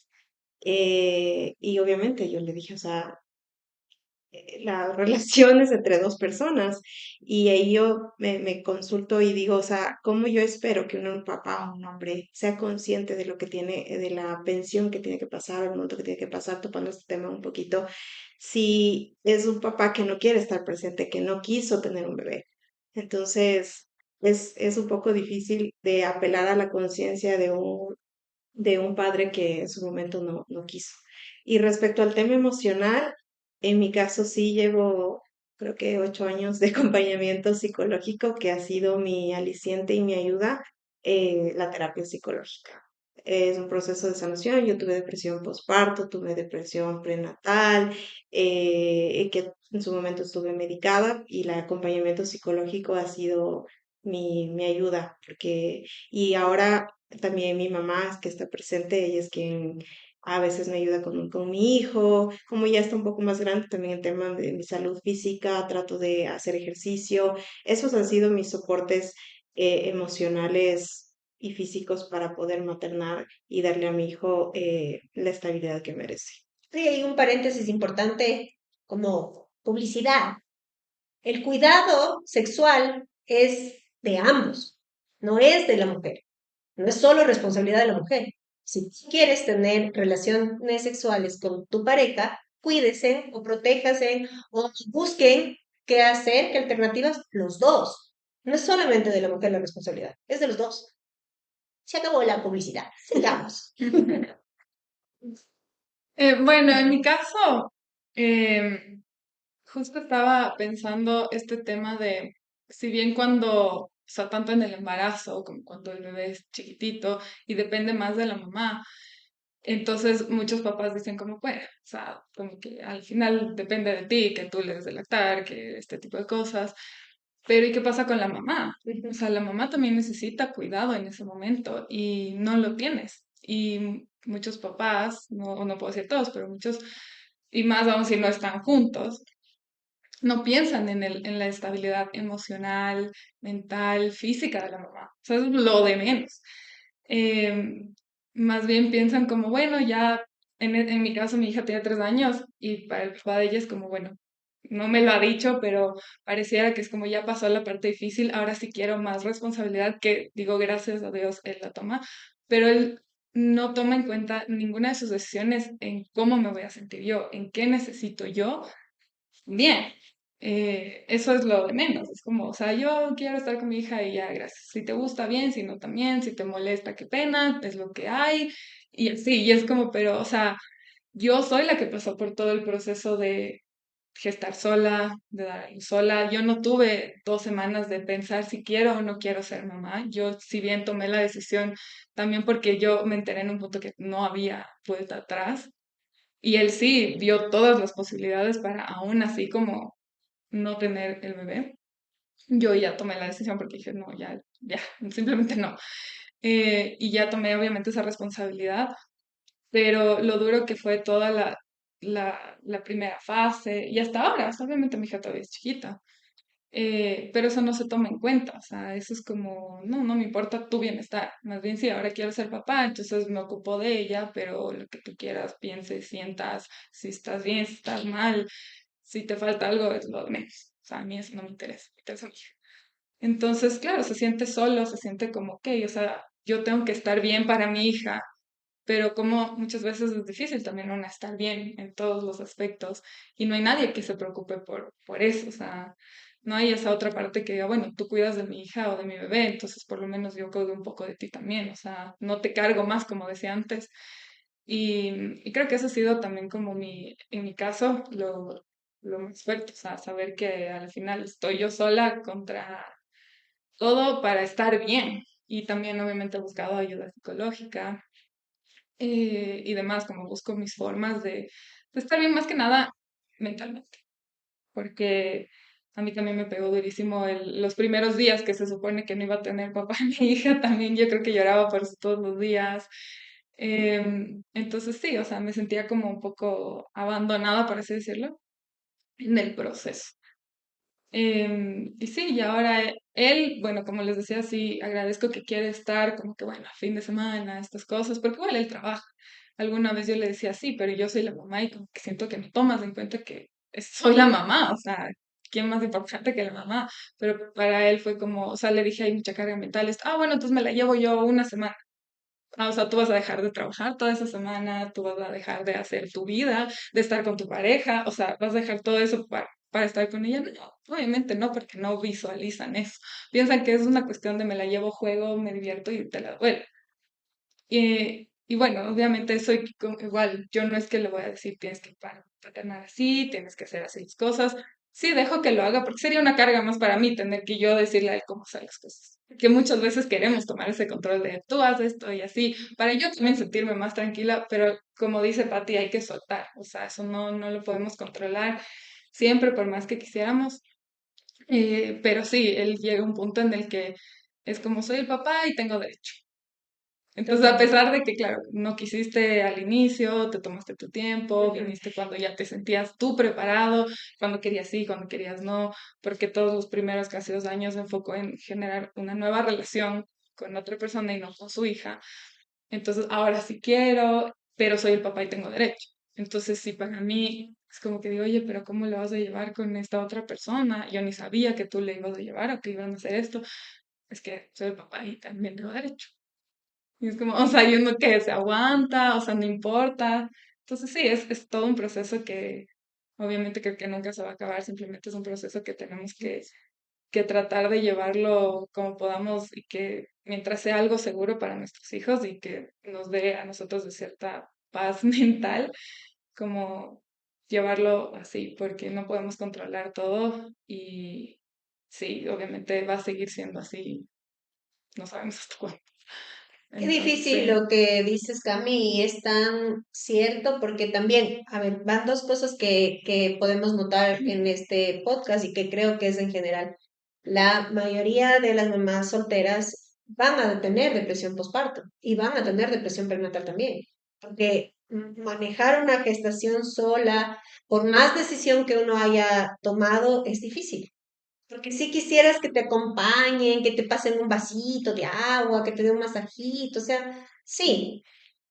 Y obviamente yo le dije, o sea, las relaciones entre dos personas. Y ahí yo me consulto y digo, o sea, ¿cómo yo espero que un papá o un hombre sea consciente de lo que tiene, de la pensión que tiene que pasar, el momento que tiene que pasar, topando este tema un poquito, si es un papá que no quiere estar presente, que no quiso tener un bebé? Entonces, es un poco difícil de apelar a la conciencia de un padre que en su momento no quiso. Y respecto al tema emocional, en mi caso sí llevo, creo que 8 años de acompañamiento psicológico, que ha sido mi aliciente y mi ayuda, la terapia psicológica. Es un proceso de sanación. Yo tuve depresión postparto, tuve depresión prenatal, que en su momento estuve medicada, y el acompañamiento psicológico ha sido mi ayuda, porque, y ahora también mi mamá, que está presente, ella es quien a veces me ayuda con mi hijo. Como ya está un poco más grande, también el tema de mi salud física, trato de hacer ejercicio. Esos han sido mis soportes emocionales y físicos para poder maternar y darle a mi hijo la estabilidad que merece. Sí, hay un paréntesis importante como publicidad. El cuidado sexual es de ambos, no es de la mujer, no es solo responsabilidad de la mujer. Si quieres tener relaciones sexuales con tu pareja, cuídense o protéjase o busquen qué hacer, qué alternativas, los dos. No es solamente de la mujer la responsabilidad, es de los dos. Se acabó la publicidad. Sigamos. Bueno, en mi caso, em, justo estaba pensando este tema de, si bien cuando, o sea, tanto en el embarazo como cuando el bebé es chiquitito y depende más de la mamá, entonces muchos papás dicen como, bueno, o sea, como que al final depende de ti, que tú le des de lactar, que este tipo de cosas. Pero ¿y qué pasa con la mamá? O sea, la mamá también necesita cuidado en ese momento y no lo tienes. Y muchos papás, no, no puedo decir todos, pero muchos, y más aún si no están juntos, no piensan en la estabilidad emocional, mental, física de la mamá. O sea, es lo de menos. Más bien piensan como, bueno, ya, en mi caso mi hija tiene 3 años y para el papá de ella es como, bueno, no me lo ha dicho, pero pareciera que es como ya pasó la parte difícil, ahora sí quiero más responsabilidad, que digo, gracias a Dios, él la toma, pero él no toma en cuenta ninguna de sus decisiones en cómo me voy a sentir yo, en qué necesito yo bien. Eso es lo de menos. Es como, o sea, yo quiero estar con mi hija y ya, gracias. Si te gusta bien, si no también, si te molesta, qué pena, es lo que hay. Y así, y es como, pero, o sea, yo soy la que pasó por todo el proceso de gestar sola, de dar a luz sola. Yo no tuve 2 semanas de pensar si quiero o no quiero ser mamá. Yo, si bien tomé la decisión, también porque yo me enteré en un punto que no había vuelta atrás. Y él sí vio todas las posibilidades para aún así como no tener el bebé. Yo ya tomé la decisión porque dije, no, ya, ya, simplemente no. Y ya tomé obviamente esa responsabilidad, pero lo duro que fue toda la primera fase y hasta ahora, o sea, obviamente mi hija todavía es chiquita, pero eso no se toma en cuenta, o sea, eso es como, no, no me importa tu bienestar, más bien sí, ahora quiero ser papá, entonces me ocupo de ella, pero lo que tú quieras, pienses, sientas, si estás bien, si estás mal, si te falta algo, es lo de menos, o sea, a mí eso no me interesa mi hija. Entonces, claro, se siente solo, se siente como, ok, o sea, yo tengo que estar bien para mi hija, pero como muchas veces es difícil también una estar bien en todos los aspectos y no hay nadie que se preocupe por eso, o sea, no hay esa otra parte que diga, bueno, tú cuidas de mi hija o de mi bebé, entonces por lo menos yo cuido un poco de ti también, o sea, no te cargo más como decía antes. Y creo que eso ha sido también como en mi caso, lo más fuerte, o sea, saber que al final estoy yo sola contra todo para estar bien. Y también obviamente he buscado ayuda psicológica, y demás, como busco mis formas de estar bien más que nada mentalmente, porque a mí también me pegó durísimo los primeros días que se supone que no iba a tener papá y mi hija, también yo creo que lloraba por eso todos los días. Entonces sí, o sea, me sentía como un poco abandonada, por así decirlo, en el proceso. Y sí, y ahora él, bueno, como les decía, sí, agradezco que quiere estar como que, bueno, a fin de semana, estas cosas, porque igual él trabaja. Alguna vez yo le decía, sí, pero yo soy la mamá y como que siento que no tomas en cuenta que soy la mamá, o sea, ¿quién más importante que la mamá? Pero para él fue como, o sea, le dije, hay mucha carga mental, bueno, entonces me la llevo yo una semana. O sea, tú vas a dejar de trabajar toda esa semana, tú vas a dejar de hacer tu vida, de estar con tu pareja, o sea, vas a dejar todo eso para estar con ella. No, obviamente no, porque no visualizan eso. Piensan que es una cuestión de me la llevo, juego, me divierto y te la duele. Y bueno, obviamente soy igual, yo no es que le voy a decir tienes que paternar así, tienes que hacer así las cosas. Sí, dejo que lo haga porque sería una carga más para mí tener que yo decirle a él cómo hacer las cosas. Que muchas veces queremos tomar ese control de tú haces esto y así, para yo también sentirme más tranquila, pero como dice Patti, hay que soltar, o sea, eso no, no lo podemos controlar siempre por más que quisiéramos. Pero sí, él llega a un punto en el que es como soy el papá y tengo derecho. Entonces, a pesar de que, claro, no quisiste al inicio, te tomaste tu tiempo, Ujú. viniste cuando ya te sentías tú preparado, cuando querías sí, cuando querías no, porque todos los primeros casi 2 años se enfocó en generar una nueva relación con otra persona y no con su hija. Entonces, ahora sí quiero, pero soy el papá y tengo derecho. Entonces, sí, para mí es como que digo, oye, pero ¿cómo lo vas a llevar con esta otra persona? Yo ni sabía que tú le ibas a llevar o que iban a hacer esto. Es que soy el papá y también tengo derecho. Y es como, o sea, hay uno que se aguanta, o sea, no importa. Entonces sí, es todo un proceso que obviamente creo que nunca se va a acabar, simplemente es un proceso que tenemos que tratar de llevarlo como podamos y que mientras sea algo seguro para nuestros hijos y que nos dé a nosotros de cierta paz mental, como llevarlo así, porque no podemos controlar todo y sí, obviamente va a seguir siendo así, no sabemos hasta cuándo. Qué Entonces, difícil sí. lo que dices, Cami, y es tan cierto porque también, a ver, van dos cosas que podemos notar en este podcast y que creo que es en general. La mayoría de las mamás solteras van a tener depresión postparto y van a tener depresión prenatal también, porque manejar una gestación sola, por más decisión que uno haya tomado, es difícil. Porque si quisieras que te acompañen, que te pasen un vasito de agua, que te den un masajito, o sea, sí.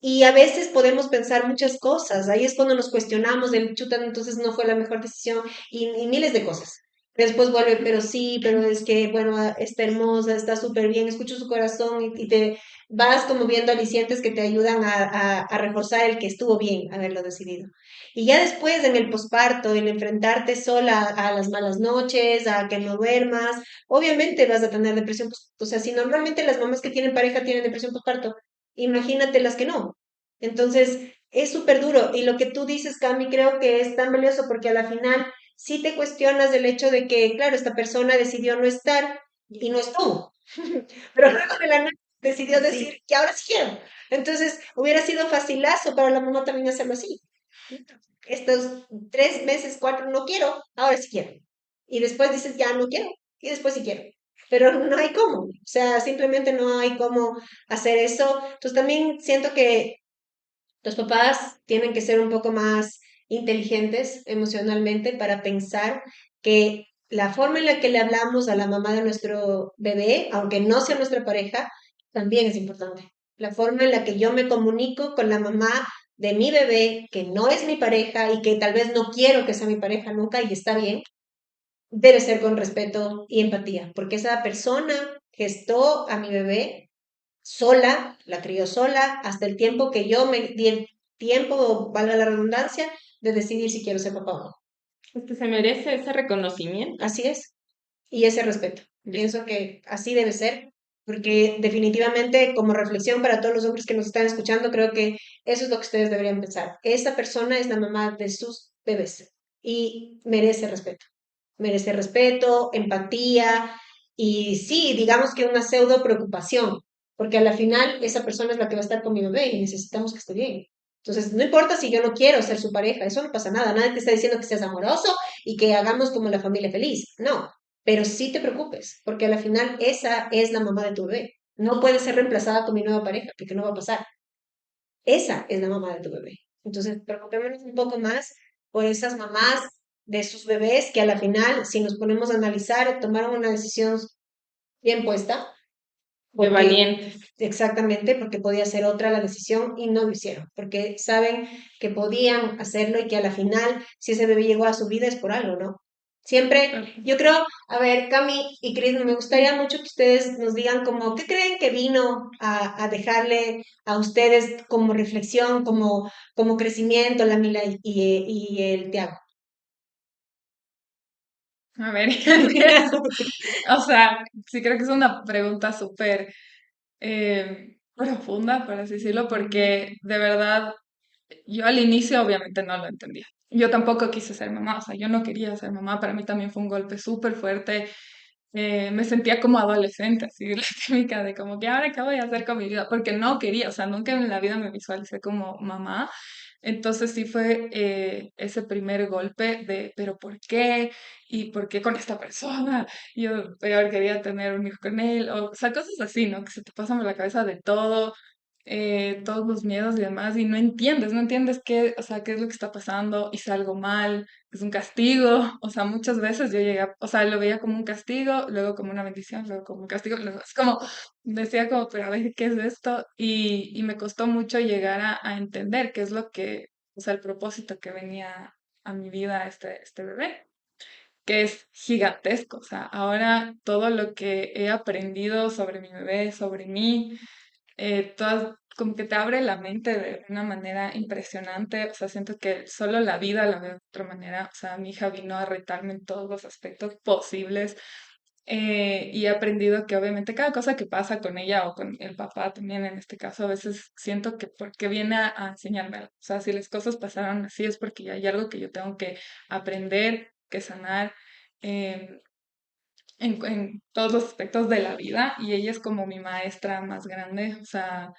Y a veces podemos pensar muchas cosas. Ahí es cuando nos cuestionamos del chuta, entonces no fue la mejor decisión y miles de cosas. Después vuelve, pero sí, pero es que, bueno, está hermosa, está súper bien, escucho su corazón y te vas como viendo alicientes que te ayudan a reforzar el que estuvo bien haberlo decidido. Y ya después, en el posparto, el enfrentarte sola a las malas noches, a que no duermas, obviamente vas a tener depresión. O sea, si normalmente las mamás que tienen pareja tienen depresión posparto, imagínate las que no. Entonces, es súper duro. Y lo que tú dices, Cami, creo que es tan valioso porque a la final sí te cuestionas del hecho de que, claro, esta persona decidió no estar y no estuvo. Pero luego de la nada decidió decir Sí, que ahora sí quiero. Entonces, hubiera sido facilazo para la mamá también hacerlo así. Estos 3 meses, 4, no quiero, ahora sí quiero. Y después dices, ya no quiero, y después sí quiero. Pero no hay cómo, o sea, simplemente no hay cómo hacer eso. Entonces también siento que los papás tienen que ser un poco más inteligentes emocionalmente para pensar que la forma en la que le hablamos a la mamá de nuestro bebé, aunque no sea nuestra pareja, también es importante. La forma en la que yo me comunico con la mamá de mi bebé, que no es mi pareja y que tal vez no quiero que sea mi pareja nunca y está bien, debe ser con respeto y empatía, porque esa persona gestó a mi bebé sola, la crió sola, hasta el tiempo que yo me di el tiempo, valga la redundancia, de decidir si quiero ser papá o no. Es que se merece ese reconocimiento. Así es. Y ese respeto. Pienso que así debe ser, porque definitivamente como reflexión para todos los hombres que nos están escuchando, creo que eso es lo que ustedes deberían pensar. Esa persona es la mamá de sus bebés y merece respeto, empatía y sí, digamos que una pseudo preocupación, porque a la final esa persona es la que va a estar con mi bebé y necesitamos que esté bien. Entonces, no importa si yo no quiero ser su pareja, eso no pasa nada, nadie te está diciendo que seas amoroso y que hagamos como la familia feliz, no, pero sí te preocupes, porque a la final esa es la mamá de tu bebé. No puede ser reemplazada con mi nueva pareja, porque no va a pasar. Esa es la mamá de tu bebé. Entonces, preocupémonos un poco más por esas mamás de sus bebés que a la final, si nos ponemos a analizar, tomaron una decisión bien puesta, De porque valientes. exactamente, porque podía ser otra la decisión y no lo hicieron, porque saben que podían hacerlo y que a la final, si ese bebé llegó a su vida es por algo, ¿no? Siempre, yo creo, a ver, Cami y Cris, me gustaría mucho que ustedes nos digan como, ¿qué creen que vino a dejarle a ustedes como reflexión, como crecimiento la Mila y el Tiago? A ver, o sea, sí creo que es una pregunta súper profunda, por así decirlo, porque de verdad yo al inicio obviamente no lo entendía. Yo tampoco quise ser mamá, o sea, yo no quería ser mamá, para mí también fue un golpe súper fuerte. Me sentía como adolescente, así, la típica de como que ahora qué voy a hacer con mi vida, porque no quería, o sea, nunca en la vida me visualicé como mamá. Entonces sí fue ese primer golpe de, pero ¿por qué? ¿Y por qué con esta persona? Yo peor quería tener un hijo con él, o sea, cosas así, ¿no? Que se te pasan por la cabeza de todo, todos los miedos y demás, y no entiendes qué, o sea, qué es lo que está pasando, hice algo mal, es un castigo, o sea, muchas veces yo llegué, o sea, lo veía como un castigo, luego como una bendición, luego como un castigo, luego es como, decía como, pero a ver, ¿qué es esto? Y me costó mucho llegar a entender qué es lo que, o sea, el propósito que venía a mi vida este bebé, que es gigantesco, o sea, ahora todo lo que he aprendido sobre mi bebé, sobre mí, todas, como que te abre la mente de una manera impresionante, o sea, siento que solo la vida la veo de otra manera, o sea, mi hija vino a retarme en todos los aspectos posibles, y he aprendido que obviamente cada cosa que pasa con ella o con el papá también en este caso, a veces siento que porque viene a enseñarme algo, o sea, si las cosas pasaron así es porque ya hay algo que yo tengo que aprender, que sanar. em, en todos los aspectos de la vida y ella es como mi maestra más grande, o sea,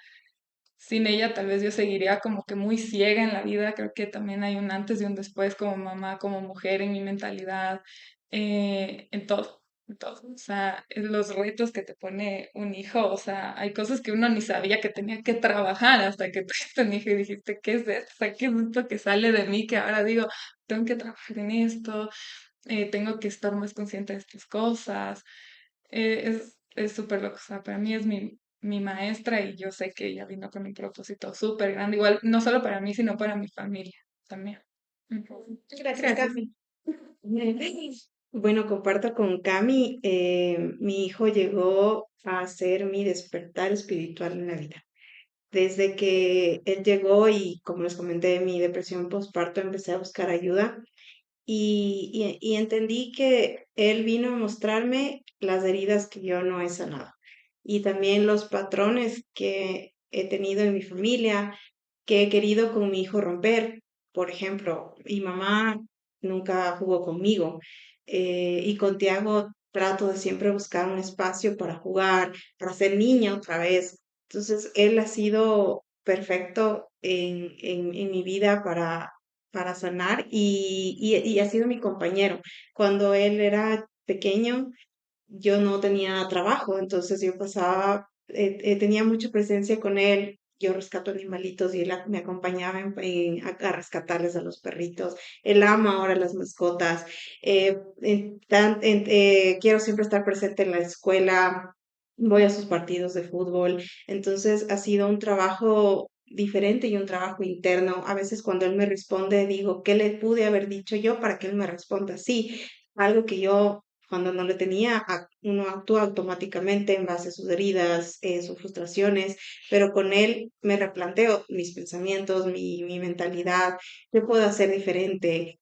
sin ella tal vez yo seguiría como que muy ciega en la vida, creo que también hay un antes y un después como mamá, como mujer en mi mentalidad, en todo. En todo. O sea, en los retos que te pone un hijo, o sea, hay cosas que uno ni sabía que tenía que trabajar hasta que tuviste un hijo y dijiste, ¿qué es esto? O sea, ¿qué es esto que sale de mí? Que ahora digo, tengo que trabajar en esto, tengo que estar más consciente de estas cosas. Es súper loco, o sea, para mí es mi maestra y yo sé que ella vino con un propósito súper grande, igual no solo para mí, sino para mi familia también. Ujú. Gracias, Gracias. Cami. Bueno, comparto con Cami, mi hijo llegó a ser mi despertar espiritual en la vida. Desde que él llegó y como les comenté, mi depresión postparto, empecé a buscar ayuda y entendí que él vino a mostrarme las heridas que yo no he sanado y también los patrones que he tenido en mi familia, que he querido con mi hijo romper. Por ejemplo, mi mamá nunca jugó conmigo y con Tiago trato de siempre buscar un espacio para jugar, para ser niña otra vez. Entonces, él ha sido perfecto en mi vida para sanar y ha sido mi compañero. Cuando él era pequeño, yo no tenía trabajo, entonces yo pasaba, tenía mucha presencia con él. Yo rescato animalitos y él me acompañaba a rescatarles a los perritos. Él ama ahora las mascotas. Quiero siempre estar presente en la escuela. Voy a sus partidos de fútbol. Entonces ha sido un trabajo diferente y un trabajo interno. A veces cuando él me responde, digo, ¿qué le pude haber dicho yo para que él me responda así? Algo que yo cuando no le tenía, uno actúa automáticamente en base a sus heridas, sus frustraciones, pero con él me replanteo mis pensamientos, mi mentalidad, qué puedo hacer diferente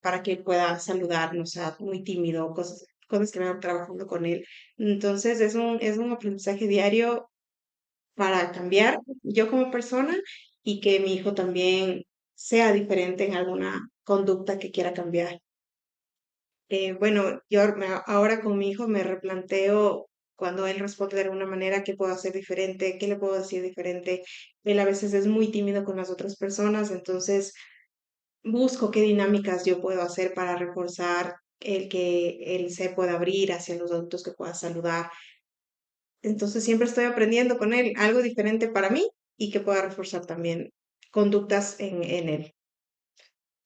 para que él pueda saludarnos, o sea, muy tímido, cosas que me van trabajando con él. Entonces es un aprendizaje diario para cambiar yo como persona y que mi hijo también sea diferente en alguna conducta que quiera cambiar. Bueno, ahora con mi hijo me replanteo cuando él responde de alguna manera qué puedo hacer diferente, qué le puedo decir diferente. Él a veces es muy tímido con las otras personas, entonces busco qué dinámicas yo puedo hacer para reforzar el que él se pueda abrir hacia los adultos, que pueda saludar. Entonces siempre estoy aprendiendo con él algo diferente para mí y que pueda reforzar también conductas en él.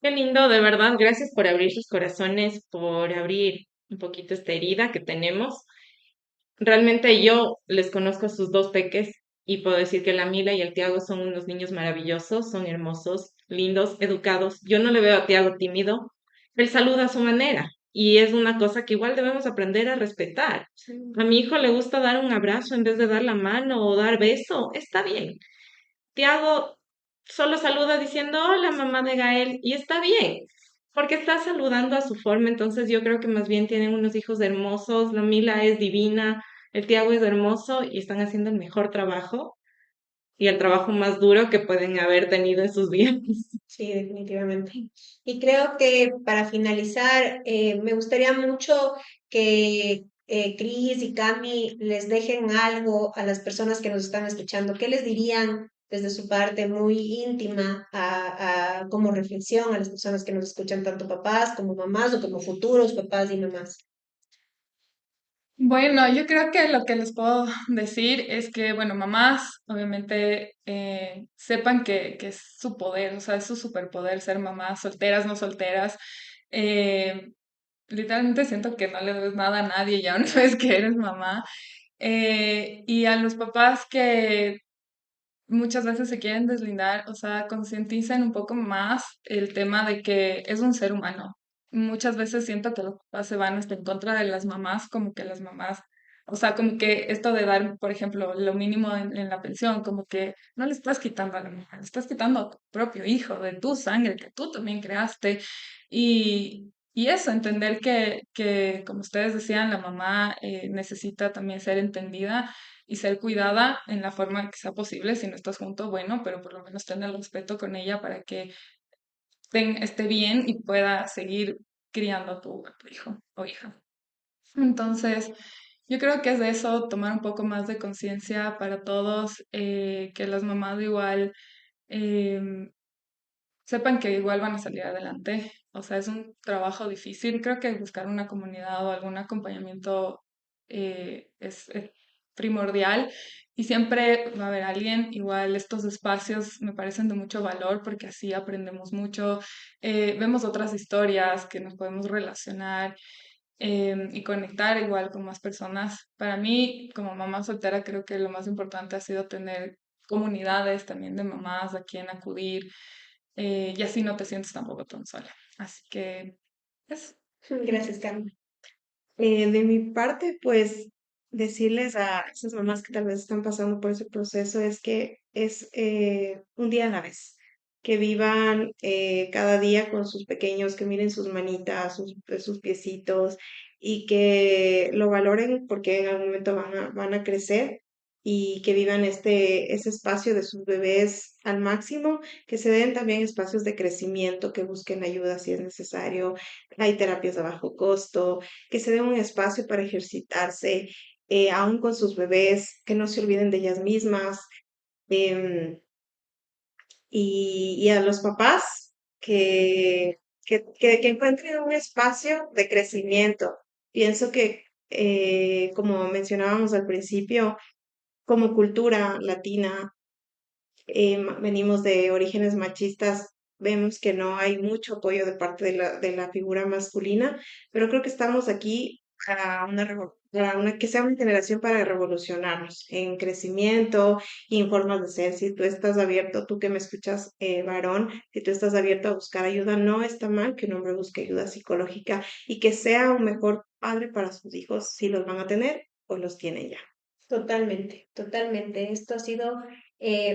Qué lindo, de verdad. Gracias por abrir sus corazones, por abrir un poquito esta herida que tenemos. Realmente yo les conozco a sus dos peques y puedo decir que la Mila y el Tiago son unos niños maravillosos, son hermosos, lindos, educados. Yo no le veo a Tiago tímido. Él saluda a su manera y es una cosa que igual debemos aprender a respetar. A mi hijo le gusta dar un abrazo en vez de dar la mano o dar beso. Está bien. Tiago solo saluda diciendo hola, mamá de Gael, y está bien, porque está saludando a su forma, entonces yo creo que más bien tienen unos hijos hermosos, la Mila es divina, el Tiago es hermoso y están haciendo el mejor trabajo y el trabajo más duro que pueden haber tenido en sus vidas. Sí, definitivamente. Y creo que para finalizar, me gustaría mucho que Cris y Cami les dejen algo a las personas que nos están escuchando. ¿Qué les dirían desde su parte muy íntima como reflexión a las personas que nos escuchan, tanto papás como mamás o como futuros papás y mamás? Bueno, yo creo que lo que les puedo decir es que, bueno, mamás, obviamente, sepan que es su poder, o sea, es su superpoder ser mamás, solteras, no solteras. Eh, Literalmente siento que no le debes nada a nadie ya una vez que eres mamá. Y a los papás que muchas veces se quieren deslindar, o sea, concienticen un poco más el tema de que es un ser humano. Muchas veces siento que los papás se van hasta en contra de las mamás, como que las mamás O sea, como que esto de dar, por ejemplo, lo mínimo en la pensión, como que no le estás quitando a la mujer, le estás quitando a tu propio hijo, de tu sangre, que tú también creaste. Y eso, entender como ustedes decían, la mamá necesita también ser entendida y ser cuidada en la forma que sea posible. Si no estás junto, bueno, pero por lo menos tener respeto con ella para que esté bien y pueda seguir criando a tu hijo o hija. Entonces, yo creo que es de eso, tomar un poco más de conciencia para todos, que las mamás igual em, sepan que igual van a salir adelante. O sea, es un trabajo difícil. Creo que buscar una comunidad o algún acompañamiento es primordial y siempre va a haber alguien. Igual estos espacios me parecen de mucho valor porque así aprendemos mucho, vemos otras historias que nos podemos relacionar y conectar igual con más personas. Para mí, como mamá soltera, creo que lo más importante ha sido tener comunidades también de mamás a quien acudir y así no te sientes tampoco tan sola. Así que eso. Gracias, Carmen. De mi parte, pues decirles a esas mamás que tal vez están pasando por ese proceso es que es un día a la vez, que vivan cada día con sus pequeños, que miren sus manitas, sus piecitos y que lo valoren porque en algún momento van a crecer y que vivan ese espacio de sus bebés al máximo, que se den también espacios de crecimiento, que busquen ayuda si es necesario. Hay terapias a bajo costo, que se den un espacio para ejercitarse, aún con sus bebés, que no se olviden de ellas mismas, em, y a los papás que encuentren un espacio de crecimiento. Pienso que, como mencionábamos al principio, como cultura latina, venimos de orígenes machistas, vemos que no hay mucho apoyo de parte de la figura masculina, pero creo que estamos aquí que sea una generación para revolucionarnos en crecimiento y en formas de ser. Si tú estás abierto, tú que me escuchas, varón, si tú estás abierto a buscar ayuda, no está mal que un hombre busque ayuda psicológica y que sea un mejor padre para sus hijos, si los van a tener o los tienen ya. Totalmente, totalmente. Esto ha sido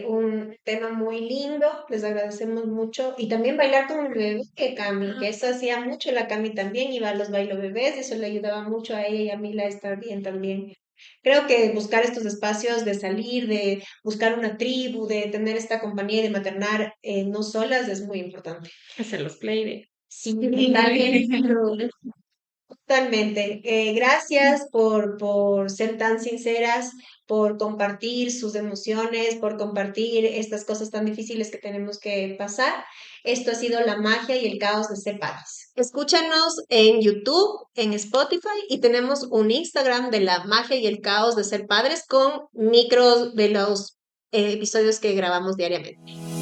un tema muy lindo. Les agradecemos mucho. Y también bailar con el bebé, que Cami, que eso hacía mucho la Cami también, iba a los bailo bebés, y eso le ayudaba mucho a ella y a Mila a estar bien también. Creo que buscar estos espacios de salir, de buscar una tribu, de tener esta compañía y de maternar no solas es muy importante. Hacer los play Sí, totalmente. Totalmente. Gracias por ser tan sinceras, por compartir sus emociones, por compartir estas cosas tan difíciles que tenemos que pasar. Esto ha sido la magia y el caos de ser padres. Escúchanos en YouTube, en Spotify y tenemos un Instagram de la magia y el caos de ser padres con micros de los episodios que grabamos diariamente.